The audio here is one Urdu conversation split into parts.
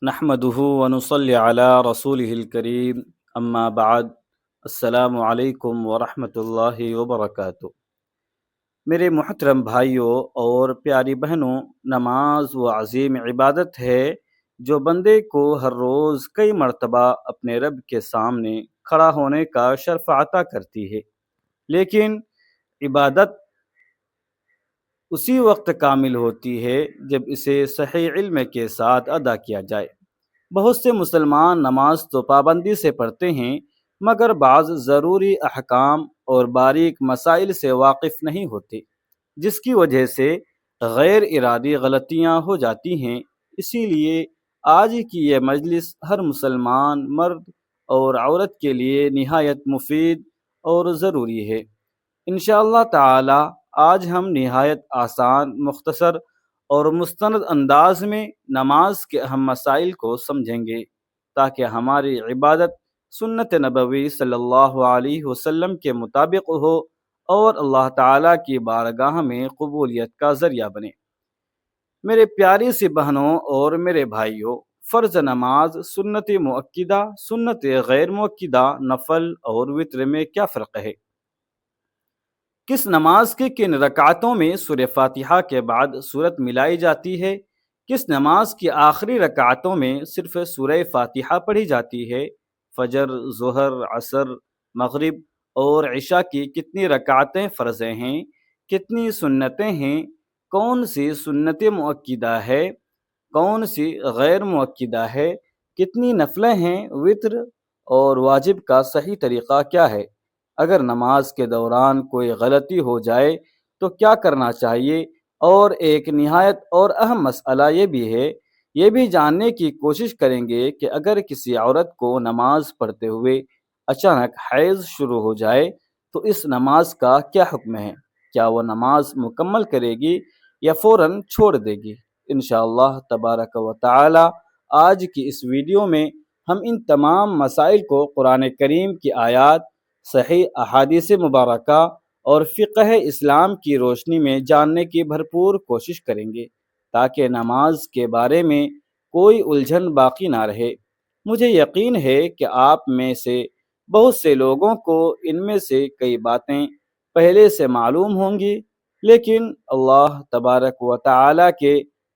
نحمده ونصلي على رسوله الكريم اما بعد السلام علیکم ورحمۃ اللہ وبرکاتہ۔ میرے محترم بھائیوں اور پیاری بہنوں، نماز وہ عظیم عبادت ہے جو بندے کو ہر روز کئی مرتبہ اپنے رب کے سامنے کھڑا ہونے کا شرف عطا کرتی ہے، لیکن عبادت اسی وقت کامل ہوتی ہے جب اسے صحیح علم کے ساتھ ادا کیا جائے۔ بہت سے مسلمان نماز تو پابندی سے پڑھتے ہیں، مگر بعض ضروری احکام اور باریک مسائل سے واقف نہیں ہوتے، جس کی وجہ سے غیر ارادی غلطیاں ہو جاتی ہیں۔ اسی لیے آج کی یہ مجلس ہر مسلمان مرد اور عورت کے لیے نہایت مفید اور ضروری ہے۔ انشاءاللہ تعالی آج ہم نہایت آسان، مختصر اور مستند انداز میں نماز کے اہم مسائل کو سمجھیں گے، تاکہ ہماری عبادت سنت نبوی صلی اللہ علیہ وسلم کے مطابق ہو اور اللہ تعالیٰ کی بارگاہ میں قبولیت کا ذریعہ بنے۔ میرے پیاری سی بہنوں اور میرے بھائیوں، فرض نماز، سنت مؤکدہ، سنت غیر مؤکدہ، نفل اور وتر میں کیا فرق ہے؟ کس نماز کے کن رکعتوں میں سورہ فاتحہ کے بعد سورت ملائی جاتی ہے؟ کس نماز کی آخری رکعتوں میں صرف سورہ فاتحہ پڑھی جاتی ہے؟ فجر، ظہر، عصر، مغرب اور عشاء کی کتنی رکعتیں فرض ہیں؟ کتنی سنتیں ہیں؟ کون سی سنت مؤکدہ ہے؟ کون سی غیر مؤکدہ ہے؟ کتنی نفلیں ہیں؟ وتر اور واجب کا صحیح طریقہ کیا ہے؟ اگر نماز کے دوران کوئی غلطی ہو جائے تو کیا کرنا چاہیے؟ اور ایک نہایت اور اہم مسئلہ یہ بھی ہے، یہ بھی جاننے کی کوشش کریں گے کہ اگر کسی عورت کو نماز پڑھتے ہوئے اچانک حیض شروع ہو جائے تو اس نماز کا کیا حکم ہے؟ کیا وہ نماز مکمل کرے گی یا فوراً چھوڑ دے گی؟ انشاءاللہ تبارک و تعالی آج کی اس ویڈیو میں ہم ان تمام مسائل کو قرآن کریم کی آیات، صحیح احادیث مبارکہ اور فقہ اسلام کی روشنی میں جاننے کی بھرپور کوشش کریں گے، تاکہ نماز کے بارے میں کوئی الجھن باقی نہ رہے۔ مجھے یقین ہے کہ آپ میں سے بہت سے لوگوں کو ان میں سے کئی باتیں پہلے سے معلوم ہوں گی، لیکن اللہ تبارک و تعالی کے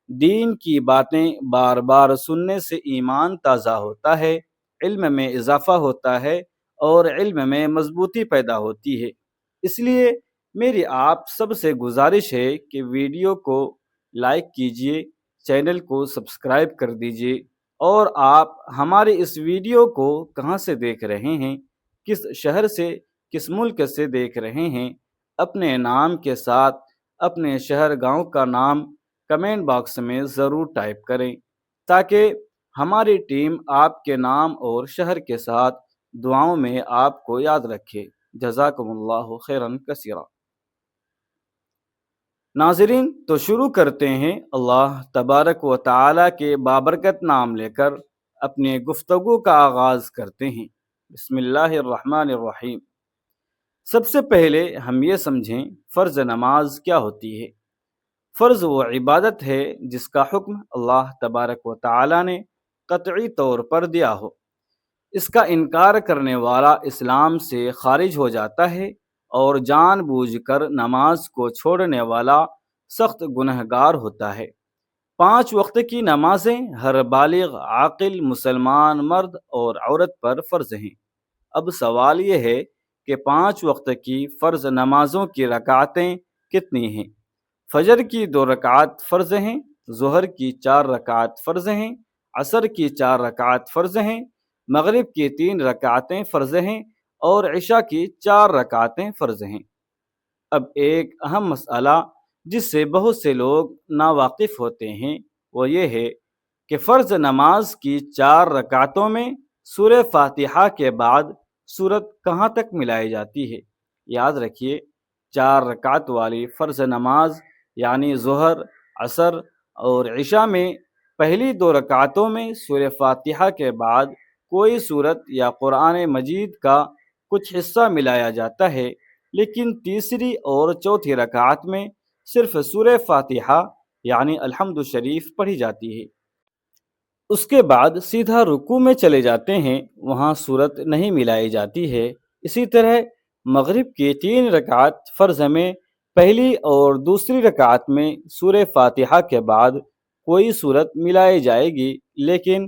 دین کی باتیں بار بار سننے سے ایمان تازہ ہوتا ہے، علم میں اضافہ ہوتا ہے اور علم میں مضبوطی پیدا ہوتی ہے۔ اس لیے میری آپ سب سے گزارش ہے کہ ویڈیو کو لائک کیجئے، چینل کو سبسکرائب کر دیجئے، اور آپ ہمارے اس ویڈیو کو کہاں سے دیکھ رہے ہیں، کس شہر سے، کس ملک سے دیکھ رہے ہیں، اپنے نام کے ساتھ اپنے شہر گاؤں کا نام کمنٹ باکس میں ضرور ٹائپ کریں، تاکہ ہماری ٹیم آپ کے نام اور شہر کے ساتھ دعاؤں میں آپ کو یاد رکھے۔ جزاکم اللہ خیرا کثیرا۔ ناظرین، تو شروع کرتے ہیں اللہ تبارک و تعالی کے بابرکت نام لے کر اپنے گفتگو کا آغاز کرتے ہیں۔ بسم اللہ الرحمن الرحیم۔ سب سے پہلے ہم یہ سمجھیں فرض نماز کیا ہوتی ہے۔ فرض وہ عبادت ہے جس کا حکم اللہ تبارک و تعالی نے قطعی طور پر دیا ہو۔ اس کا انکار کرنے والا اسلام سے خارج ہو جاتا ہے، اور جان بوجھ کر نماز کو چھوڑنے والا سخت گنہگار ہوتا ہے۔ 5 وقت کی نمازیں ہر بالغ عاقل مسلمان مرد اور عورت پر فرض ہیں۔ اب سوال یہ ہے کہ 5 وقت کی فرض نمازوں کی رکعتیں کتنی ہیں؟ فجر کی 2 رکعت فرض ہیں، ظہر کی 4 رکعت فرض ہیں، عصر کی 4 رکعت فرض ہیں، مغرب کی 3 رکعتیں فرض ہیں، اور عشاء کی 4 رکعتیں فرض ہیں۔ اب ایک اہم مسئلہ جس سے بہت سے لوگ ناواقف ہوتے ہیں وہ یہ ہے کہ فرض نماز کی 4 رکعتوں میں سورہ فاتحہ کے بعد سورت کہاں تک ملائی جاتی ہے؟ یاد رکھیے، 4 رکعت والی فرض نماز یعنی ظہر، عصر اور عشاء میں پہلی 2 رکعتوں میں سورہ فاتحہ کے بعد کوئی سورت یا قرآن مجید کا کچھ حصہ ملایا جاتا ہے، لیکن تیسری اور چوتھی رکعت میں صرف سورہ فاتحہ یعنی الحمد شریف پڑھی جاتی ہے۔ اس کے بعد سیدھا رکوع میں چلے جاتے ہیں، وہاں صورت نہیں ملائی جاتی ہے۔ اسی طرح مغرب کی 3 رکعت فرض میں پہلی اور دوسری رکعت میں سورہ فاتحہ کے بعد کوئی صورت ملائی جائے گی، لیکن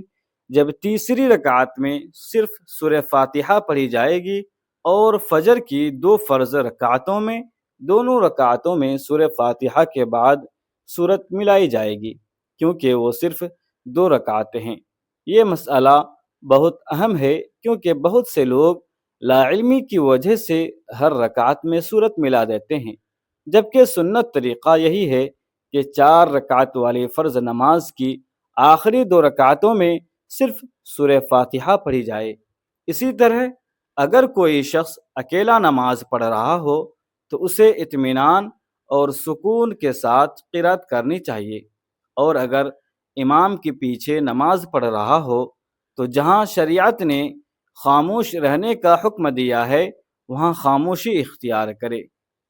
جب تیسری رکعت میں صرف سورہ فاتحہ پڑھی جائے گی اور فجر کی 2 فرض رکعتوں میں دونوں رکعتوں میں سورہ فاتحہ کے بعد صورت ملائی جائے گی، کیونکہ وہ صرف 2 رکعتیں ہیں۔ یہ مسئلہ بہت اہم ہے، کیونکہ بہت سے لوگ لا علمی کی وجہ سے ہر رکعت میں صورت ملا دیتے ہیں، جبکہ سنت طریقہ یہی ہے کہ 4 رکعت والی فرض نماز کی آخری 2 رکعتوں میں صرف سورہ فاتحہ پڑھی جائے۔ اسی طرح اگر کوئی شخص اکیلا نماز پڑھ رہا ہو تو اسے اطمینان اور سکون کے ساتھ قرات کرنی چاہیے، اور اگر امام کے پیچھے نماز پڑھ رہا ہو تو جہاں شریعت نے خاموش رہنے کا حکم دیا ہے وہاں خاموشی اختیار کرے۔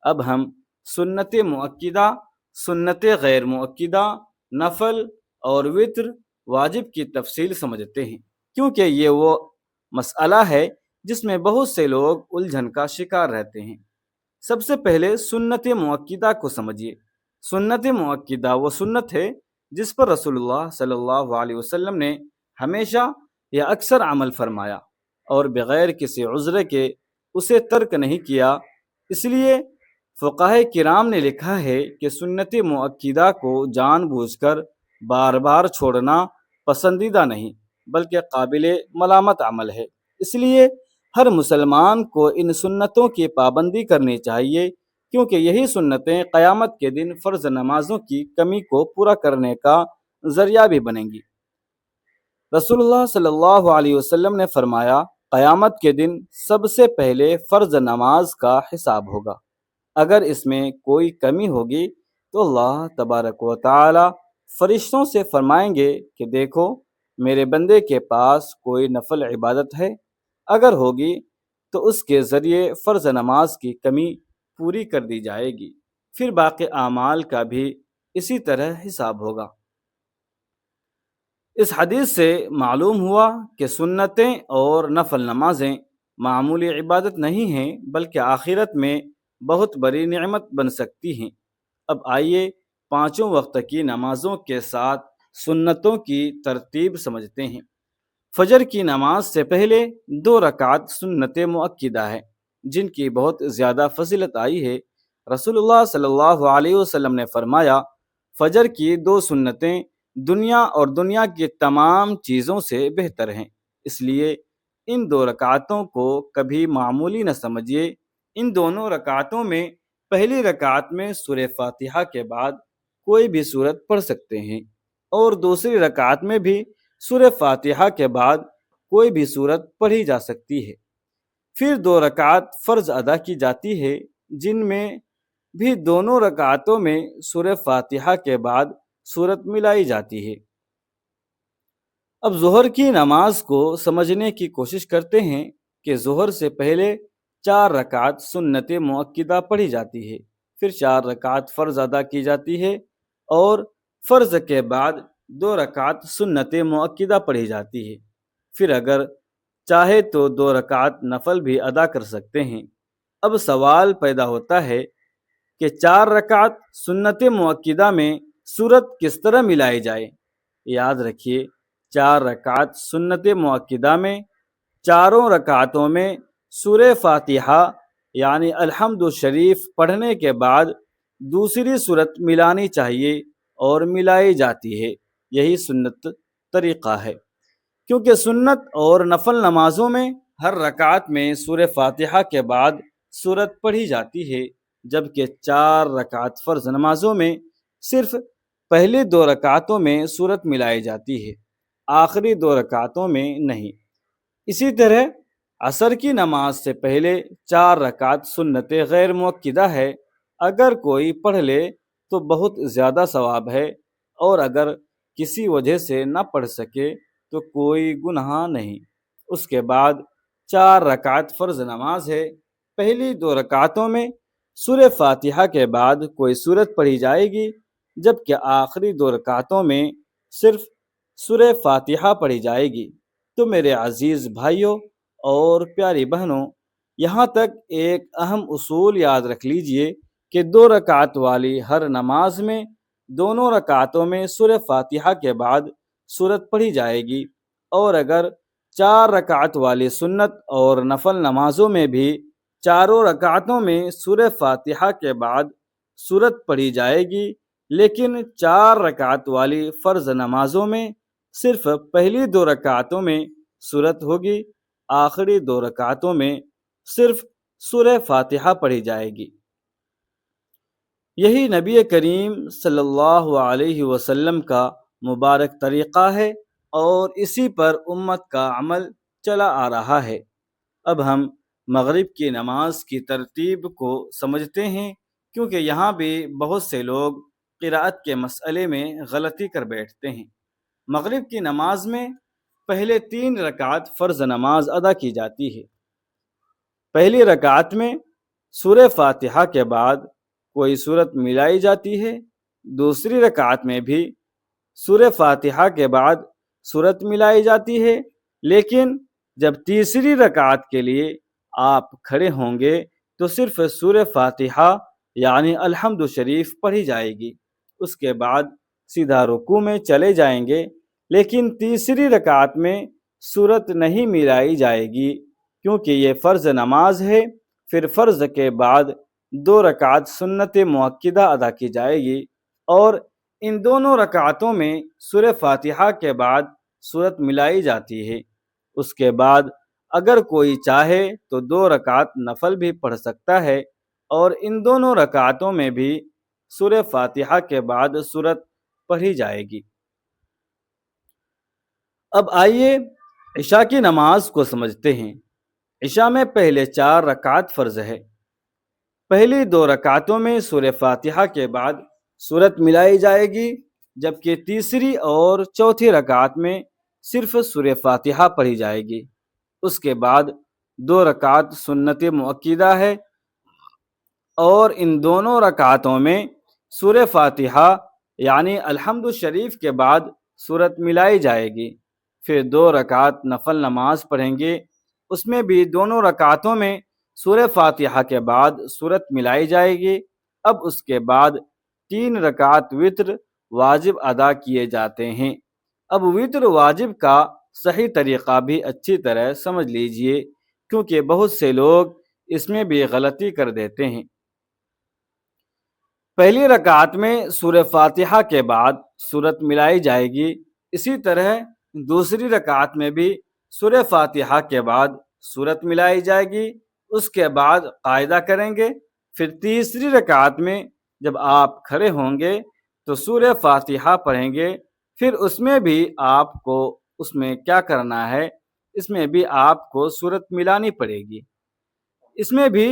اب ہم سنت مؤکدہ، سنت غیر مؤکدہ، نفل اور وتر واجب کی تفصیل سمجھتے ہیں، کیونکہ یہ وہ مسئلہ ہے جس میں بہت سے لوگ الجھن کا شکار رہتے ہیں۔ سب سے پہلے سنت مؤکدہ کو سمجھیے۔ سنت مؤکدہ وہ سنت ہے جس پر رسول اللہ صلی اللہ علیہ وسلم نے ہمیشہ یا اکثر عمل فرمایا اور بغیر کسی عذر کے اسے ترک نہیں کیا۔ اس لیے فقہاء کرام نے لکھا ہے کہ سنت مؤکدہ کو جان بوجھ کر بار بار چھوڑنا پسندیدہ نہیں بلکہ قابل ملامت عمل ہے۔ اس لیے ہر مسلمان کو ان سنتوں کی پابندی کرنی چاہیے، کیونکہ یہی سنتیں قیامت کے دن فرض نمازوں کی کمی کو پورا کرنے کا ذریعہ بھی بنیں گی۔ رسول اللہ صلی اللہ علیہ وسلم نے فرمایا، قیامت کے دن سب سے پہلے فرض نماز کا حساب ہوگا۔ اگر اس میں کوئی کمی ہوگی تو اللہ تبارک و تعالی فرشتوں سے فرمائیں گے کہ دیکھو میرے بندے کے پاس کوئی نفل عبادت ہے، اگر ہوگی تو اس کے ذریعے فرض نماز کی کمی پوری کر دی جائے گی، پھر باقی اعمال کا بھی اسی طرح حساب ہوگا۔ اس حدیث سے معلوم ہوا کہ سنتیں اور نفل نمازیں معمولی عبادت نہیں ہیں بلکہ آخرت میں بہت بڑی نعمت بن سکتی ہیں۔ اب آئیے 5 وقت کی نمازوں کے ساتھ سنتوں کی ترتیب سمجھتے ہیں۔ فجر کی نماز سے پہلے 2 رکعت سنت مؤکدہ ہے جن کی بہت زیادہ فضیلت آئی ہے۔ رسول اللہ صلی اللہ علیہ وسلم نے فرمایا، فجر کی 2 سنتیں دنیا اور دنیا کی تمام چیزوں سے بہتر ہیں، اس لیے ان 2 رکعتوں کو کبھی معمولی نہ سمجھیے۔ ان دونوں رکعتوں میں پہلی رکعت میں سورہ فاتحہ کے بعد کوئی بھی سورت پڑھ سکتے ہیں، اور دوسری رکعت میں بھی سورہ فاتحہ کے بعد کوئی بھی سورت پڑھی جا سکتی ہے۔ پھر 2 رکعت فرض ادا کی جاتی ہے جن میں بھی دونوں رکعتوں میں سورہ فاتحہ کے بعد سورت ملائی جاتی ہے۔ اب ظہر کی نماز کو سمجھنے کی کوشش کرتے ہیں کہ ظہر سے پہلے 4 رکعت سنت مؤکدہ پڑھی جاتی ہے، پھر 4 رکعت فرض ادا کی جاتی ہے، اور فرض کے بعد 2 رکعت سنت مؤکدہ پڑھی جاتی ہے۔ پھر اگر چاہے تو 2 رکعت نفل بھی ادا کر سکتے ہیں۔ اب سوال پیدا ہوتا ہے کہ 4 رکعت سنت مؤکدہ میں سورت کس طرح ملائی جائے؟ یاد رکھیے، 4 رکعت سنت مؤکدہ میں چاروں رکعتوں میں سورہ فاتحہ یعنی الحمد شریف پڑھنے کے بعد دوسری سورت ملانی چاہیے اور ملائی جاتی ہے۔ یہی سنت طریقہ ہے، کیونکہ سنت اور نفل نمازوں میں ہر رکعت میں سورہ فاتحہ کے بعد سورت پڑھی جاتی ہے، جبکہ 4 رکعت فرض نمازوں میں صرف پہلی 2 رکعتوں میں سورت ملائی جاتی ہے، آخری 2 رکعتوں میں نہیں۔ اسی طرح عصر کی نماز سے پہلے 4 رکعت سنت غیر مؤکدہ ہے، اگر کوئی پڑھ لے تو بہت زیادہ ثواب ہے، اور اگر کسی وجہ سے نہ پڑھ سکے تو کوئی گناہ نہیں۔ اس کے بعد 4 رکعت فرض نماز ہے، پہلی 2 رکعتوں میں سورہ فاتحہ کے بعد کوئی سورت پڑھی جائے گی، جبکہ آخری 2 رکعتوں میں صرف سورہ فاتحہ پڑھی جائے گی۔ تو میرے عزیز بھائیوں اور پیاری بہنوں، یہاں تک ایک اہم اصول یاد رکھ لیجئے کہ 2 رکعت والی ہر نماز میں دونوں رکعتوں میں سورہ فاتحہ کے بعد سورت پڑھی جائے گی، اور اگر 4 رکعت والی سنت اور نفل نمازوں میں بھی چاروں رکعتوں میں سورہ فاتحہ کے بعد سورت پڑھی جائے گی، لیکن 4 رکعت والی فرض نمازوں میں صرف پہلی 2 رکعتوں میں سورت ہوگی، آخری 2 رکعتوں میں صرف سورہ فاتحہ پڑھی جائے گی۔ یہی نبی کریم صلی اللہ علیہ وسلم کا مبارک طریقہ ہے، اور اسی پر امت کا عمل چلا آ رہا ہے۔ اب ہم مغرب کی نماز کی ترتیب کو سمجھتے ہیں، کیونکہ یہاں بھی بہت سے لوگ قرأت کے مسئلے میں غلطی کر بیٹھتے ہیں۔ مغرب کی نماز میں پہلے 3 رکعت فرض نماز ادا کی جاتی ہے۔ پہلی رکعت میں سورہ فاتحہ کے بعد کوئی سورت ملائی جاتی ہے، دوسری رکعت میں بھی سورہ فاتحہ کے بعد سورت ملائی جاتی ہے، لیکن جب تیسری رکعت کے لیے آپ کھڑے ہوں گے تو صرف سورہ فاتحہ یعنی الحمد شریف پڑھی جائے گی، اس کے بعد سیدھا رکوع میں چلے جائیں گے، لیکن تیسری رکعت میں سورت نہیں ملائی جائے گی، کیونکہ یہ فرض نماز ہے۔ پھر فرض کے بعد 2 رکعت سنت مؤکدہ ادا کی جائے گی، اور ان دونوں رکعتوں میں سورہ فاتحہ کے بعد سورت ملائی جاتی ہے۔ اس کے بعد اگر کوئی چاہے تو 2 رکعت نفل بھی پڑھ سکتا ہے، اور ان دونوں رکعتوں میں بھی سورہ فاتحہ کے بعد سورت پڑھی جائے گی۔ اب آئیے عشاء کی نماز کو سمجھتے ہیں۔ عشاء میں پہلے 4 رکعت فرض ہے۔ پہلی 2 رکعتوں میں سورہ فاتحہ کے بعد سورت ملائی جائے گی، جبکہ تیسری اور چوتھی رکعت میں صرف سورہ فاتحہ پڑھی جائے گی۔ اس کے بعد 2 رکعت سنت مؤکدہ ہے، اور ان دونوں رکعتوں میں سورہ فاتحہ یعنی الحمد شریف کے بعد سورت ملائی جائے گی۔ پھر 2 رکعت نفل نماز پڑھیں گے، اس میں بھی دونوں رکعتوں میں سورہ فاتحہ کے بعد سورت ملائی جائے گی۔ اب اس کے بعد 3 رکعت وتر واجب ادا کیے جاتے ہیں۔ اب وتر واجب کا صحیح طریقہ بھی اچھی طرح سمجھ لیجئے، کیونکہ بہت سے لوگ اس میں بھی غلطی کر دیتے ہیں۔ پہلی رکعت میں سورہ فاتحہ کے بعد سورت ملائی جائے گی، اسی طرح دوسری رکعت میں بھی سورہ فاتحہ کے بعد سورت ملائی جائے گی، اس کے بعد قاعدہ کریں گے۔ پھر تیسری رکعت میں جب آپ کھڑے ہوں گے تو سورہ فاتحہ پڑھیں گے، پھر اس میں بھی آپ کو اس میں کیا کرنا ہے، اس میں بھی آپ کو سورت ملانی پڑے گی، اس میں بھی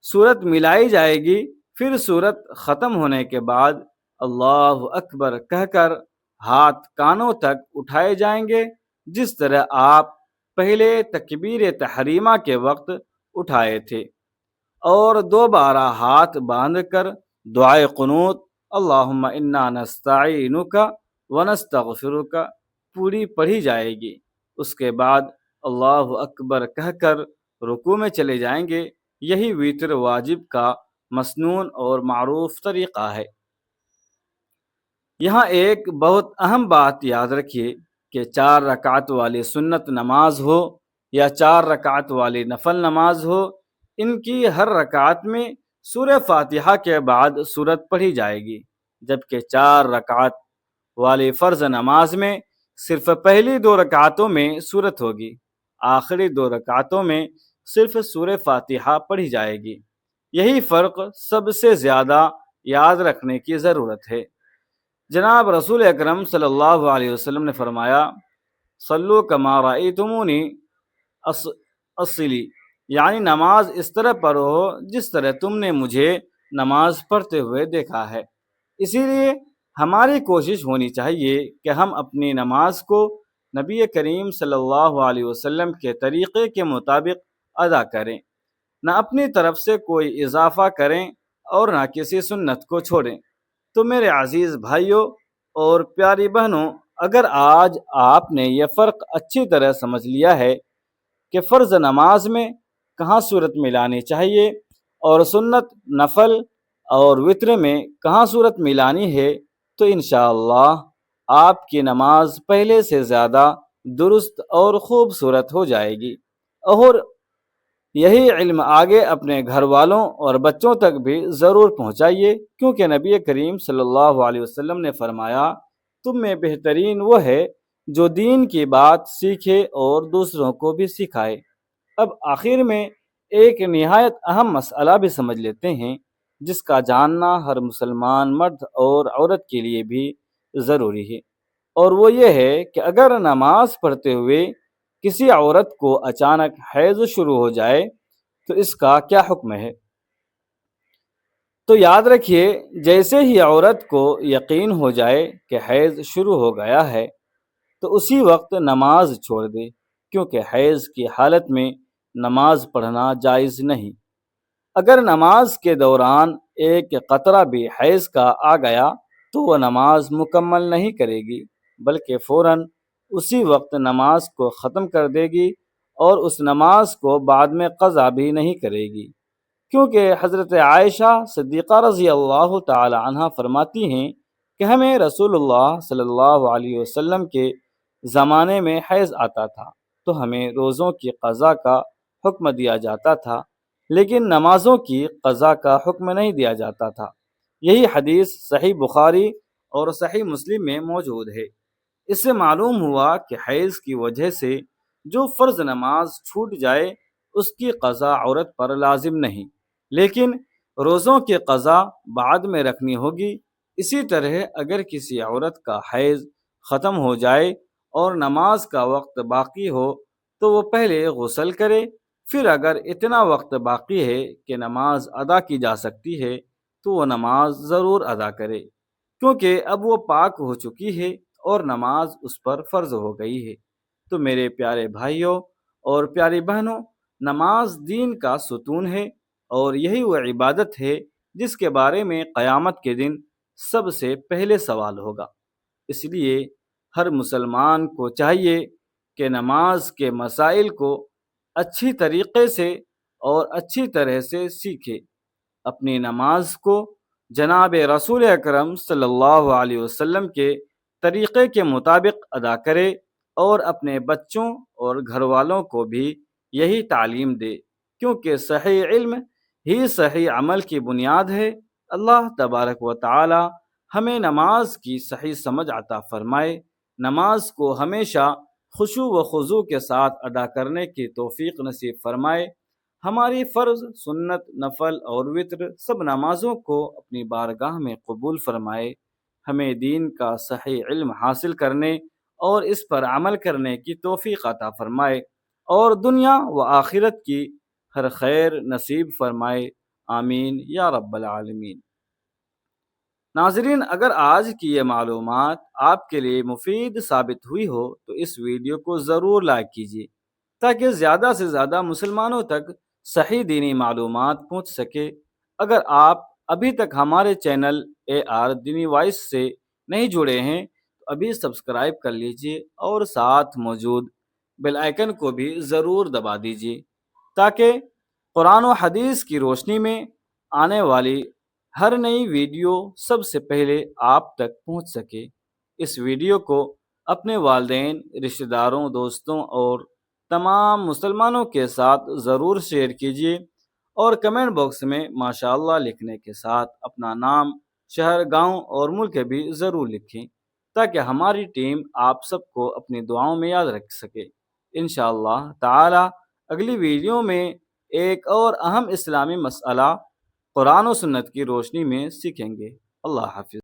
سورت ملائی جائے گی۔ پھر سورت ختم ہونے کے بعد اللہ اکبر کہہ کر ہاتھ کانوں تک اٹھائے جائیں گے، جس طرح آپ پہلے تکبیر تحریمہ کے وقت اٹھائے تھے، اور دوبارہ ہاتھ باندھ کر دعائے قنوت اللہم انا نستعینک ونستغفرک پوری پڑھی جائے گی۔ اس کے بعد اللہ اکبر کہہ کر رکوع میں چلے جائیں گے۔ یہی وتر واجب کا مسنون اور معروف طریقہ ہے۔ یہاں ایک بہت اہم بات یاد رکھیے کہ 4 رکعت والی سنت نماز ہو یا 4 رکعت والی نفل نماز ہو، ان کی ہر رکعت میں سورہ فاتحہ کے بعد سورت پڑھی جائے گی، جبکہ 4 رکعت والی فرض نماز میں صرف پہلی 2 رکعتوں میں سورت ہوگی، آخری 2 رکعتوں میں صرف سورہ فاتحہ پڑھی جائے گی۔ یہی فرق سب سے زیادہ یاد رکھنے کی ضرورت ہے۔ جناب رسول اکرم صلی اللہ علیہ وسلم نے فرمایا، صلو کما رأیتمونی اصلی، یعنی نماز اس طرح پڑھو جس طرح تم نے مجھے نماز پڑھتے ہوئے دیکھا ہے۔ اسی لیے ہماری کوشش ہونی چاہیے کہ ہم اپنی نماز کو نبی کریم صلی اللہ علیہ وسلم کے طریقے کے مطابق ادا کریں، نہ اپنی طرف سے کوئی اضافہ کریں اور نہ کسی سنت کو چھوڑیں۔ تو میرے عزیز بھائیوں اور پیاری بہنوں، اگر آج آپ نے یہ فرق اچھی طرح سمجھ لیا ہے کہ فرض نماز میں کہاں صورت ملانی چاہیے اور سنت نفل اور وطر میں کہاں صورت ملانی ہے، تو انشاءاللہ آپ کی نماز پہلے سے زیادہ درست اور خوبصورت ہو جائے گی، اور یہی علم آگے اپنے گھر والوں اور بچوں تک بھی ضرور پہنچائیے، کیونکہ نبی کریم صلی اللہ علیہ وسلم نے فرمایا تم میں بہترین وہ ہے جو دین کی بات سیکھے اور دوسروں کو بھی سکھائے۔ اب آخر میں ایک نہایت اہم مسئلہ بھی سمجھ لیتے ہیں، جس کا جاننا ہر مسلمان مرد اور عورت کے لیے بھی ضروری ہے، اور وہ یہ ہے کہ اگر نماز پڑھتے ہوئے کسی عورت کو اچانک حیض شروع ہو جائے تو اس کا کیا حکم ہے؟ تو یاد رکھیے، جیسے ہی عورت کو یقین ہو جائے کہ حیض شروع ہو گیا ہے تو اسی وقت نماز چھوڑ دے، کیونکہ حیض کی حالت میں نماز پڑھنا جائز نہیں۔ اگر نماز کے دوران ایک قطرہ بھی حیض کا آ گیا تو وہ نماز مکمل نہیں کرے گی، بلکہ فوراً اسی وقت نماز کو ختم کر دے گی، اور اس نماز کو بعد میں قضا بھی نہیں کرے گی، کیونکہ حضرت عائشہ صدیقہ رضی اللہ تعالی عنہ فرماتی ہیں کہ ہمیں رسول اللہ صلی اللہ علیہ وسلم کے زمانے میں حیض آتا تھا تو ہمیں روزوں کی قضا کا حکم دیا جاتا تھا، لیکن نمازوں کی قضا کا حکم نہیں دیا جاتا تھا۔ یہی حدیث صحیح بخاری اور صحیح مسلم میں موجود ہے۔ اس سے معلوم ہوا کہ حیض کی وجہ سے جو فرض نماز چھوٹ جائے اس کی قضا عورت پر لازم نہیں، لیکن روزوں کی قضا بعد میں رکھنی ہوگی۔ اسی طرح اگر کسی عورت کا حیض ختم ہو جائے اور نماز کا وقت باقی ہو تو وہ پہلے غسل کرے، پھر اگر اتنا وقت باقی ہے کہ نماز ادا کی جا سکتی ہے تو وہ نماز ضرور ادا کرے، کیونکہ اب وہ پاک ہو چکی ہے اور نماز اس پر فرض ہو گئی ہے۔ تو میرے پیارے بھائیوں اور پیاری بہنوں، نماز دین کا ستون ہے، اور یہی وہ عبادت ہے جس کے بارے میں قیامت کے دن سب سے پہلے سوال ہوگا۔ اس لیے ہر مسلمان کو چاہیے کہ نماز کے مسائل کو اچھی طریقے سے اور اچھی طرح سے سیکھے، اپنی نماز کو جناب رسول اکرم صلی اللہ علیہ وسلم کے طریقے کے مطابق ادا کرے، اور اپنے بچوں اور گھر والوں کو بھی یہی تعلیم دے، کیونکہ صحیح علم ہی صحیح عمل کی بنیاد ہے۔ اللہ تبارک و تعالی ہمیں نماز کی صحیح سمجھ عطا فرمائے، نماز کو ہمیشہ خشوع و خضوع کے ساتھ ادا کرنے کی توفیق نصیب فرمائے، ہماری فرض، سنت، نفل اور وطر سب نمازوں کو اپنی بارگاہ میں قبول فرمائے، ہمیں دین کا صحیح علم حاصل کرنے اور اس پر عمل کرنے کی توفیق عطا فرمائے، اور دنیا و آخرت کی ہر خیر نصیب فرمائے، آمین یا رب العالمین۔ ناظرین، اگر آج کی یہ معلومات آپ کے لیے مفید ثابت ہوئی ہو تو اس ویڈیو کو ضرور لائک کیجیے، تاکہ زیادہ سے زیادہ مسلمانوں تک صحیح دینی معلومات پہنچ سکے۔ اگر آپ ابھی تک ہمارے چینل دینی وائس سے نہیں جڑے ہیں تو ابھی سبسکرائب کر لیجیے، اور ساتھ موجود بیل آئیکن کو بھی ضرور دبا دیجیے، تاکہ قرآن و حدیث کی روشنی میں آنے والی ہر نئی ویڈیو سب سے پہلے آپ تک پہنچ سکے۔ اس ویڈیو کو اپنے والدین، رشتہ داروں، دوستوں اور تمام مسلمانوں کے ساتھ ضرور شیئر کیجیے، اور کمنٹ باکس میں ماشاءاللہ لکھنے کے ساتھ اپنا نام، شہر، گاؤں اور ملک بھی ضرور لکھیں، تاکہ ہماری ٹیم آپ سب کو اپنی دعاؤں میں یاد رکھ سکے۔ انشاءاللہ تعالی اگلی ویڈیو میں ایک اور اہم اسلامی مسئلہ قرآن و سنت کی روشنی میں سیکھیں گے۔ اللہ حافظ۔